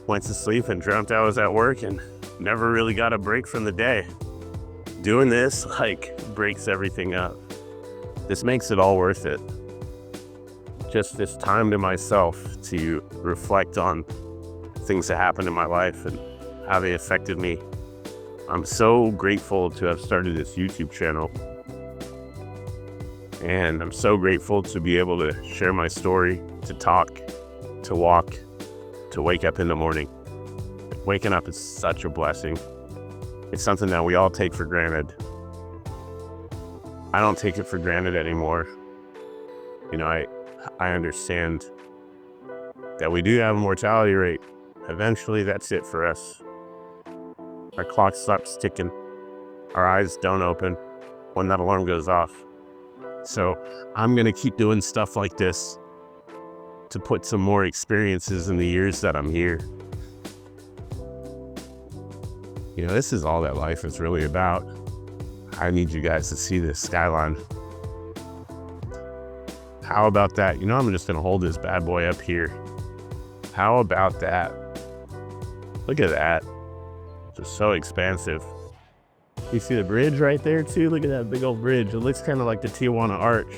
went to sleep and dreamt I was at work and never really got a break from the day. Doing this, breaks everything up. This makes it all worth it. Just this time to myself to reflect on things that happened in my life and how they affected me. I'm so grateful to have started this YouTube channel. And I'm so grateful to be able to share my story, to talk, to walk, to wake up in the morning. Waking up is such a blessing. It's something that we all take for granted. I don't take it for granted anymore. I understand that we do have a mortality rate. Eventually, that's it for us. Our clock stops ticking. Our eyes don't open when that alarm goes off. So I'm going to keep doing stuff like this to put some more experiences in the years that I'm here. This is all that life is really about. I need you guys to see this skyline. How about that? I'm just going to hold this bad boy up here. How about that? Look at that. Just so expansive. You see the bridge right there too? Look at that big old bridge. It looks kind of like the Tijuana Arch.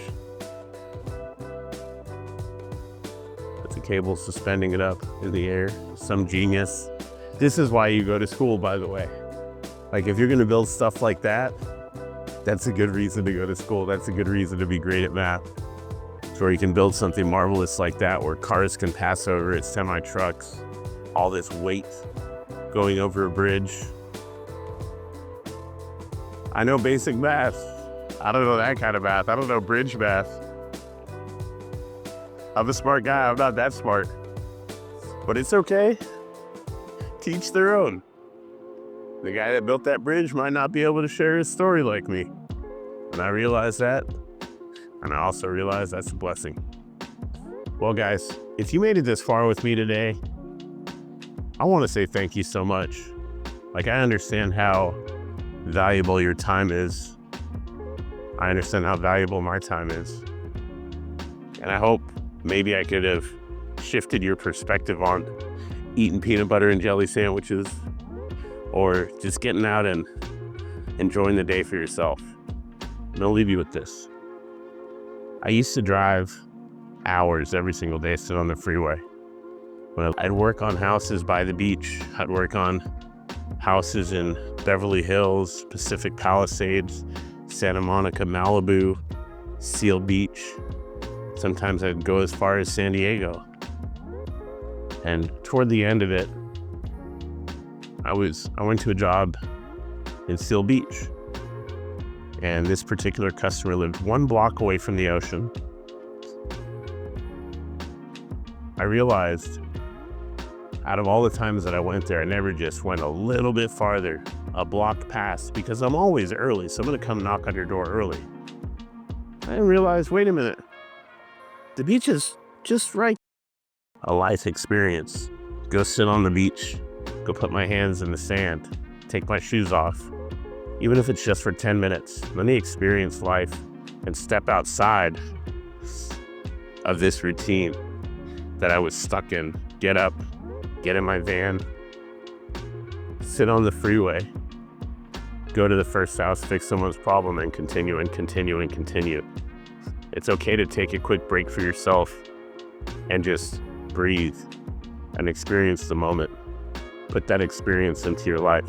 With the cable suspending it up in the air. Some genius. This is why you go to school, by the way. If you're gonna build stuff like that, that's a good reason to go to school. That's a good reason to be great at math. It's where you can build something marvelous like that, where cars can pass over it, semi-trucks, all this weight going over a bridge. I know basic math. I don't know that kind of math. I don't know bridge math. I'm a smart guy. I'm not that smart. But it's okay. Teach their own. The guy that built that bridge might not be able to share his story like me. And I realize that. And I also realize that's a blessing. Well, guys, if you made it this far with me today, I want to say thank you so much. Like, I understand how valuable your time is. I understand how valuable my time is. And I hope maybe I could have shifted your perspective on eating peanut butter and jelly sandwiches, or just getting out and enjoying the day for yourself. And I'll leave you with this. I used to drive hours every single day, sit on the freeway. Well, I'd work on houses by the beach. I'd work on houses in Beverly Hills, Pacific Palisades, Santa Monica, Malibu, Seal Beach. Sometimes I'd go as far as San Diego. And toward the end of it, I went to a job in Seal Beach. And this particular customer lived 1 block away from the ocean. I realized out of all the times that I went there, I never just went a little bit farther, a block past, because I'm always early, so I'm gonna come knock on your door early. I realized, wait a minute, the beach is just right. A life experience. Go sit on the beach, go put my hands in the sand, take my shoes off, even if it's just for 10 minutes. Let me experience life and step outside of this routine that I was stuck in. Get up, get in my van, sit on the freeway, go to the first house, fix someone's problem, and continue and continue and continue. It's okay to take a quick break for yourself and just breathe and experience the moment. Put that experience into your life.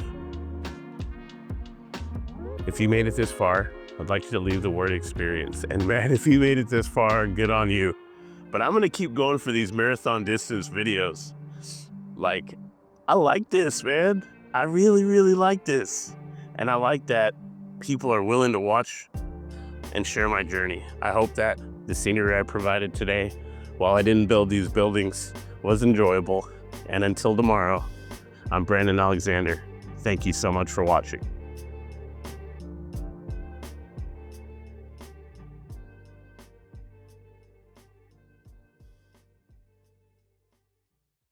If you made it this far, I'd like you to leave the word experience. And man, if you made it this far, good on you. But I'm gonna keep going for these marathon distance videos. Like, I like this, man. I really, really like this. And I like that people are willing to watch and share my journey. I hope that the scenery I provided today, while I didn't build these buildings, was enjoyable. And until tomorrow, I'm Brandon Alexander. Thank you so much for watching.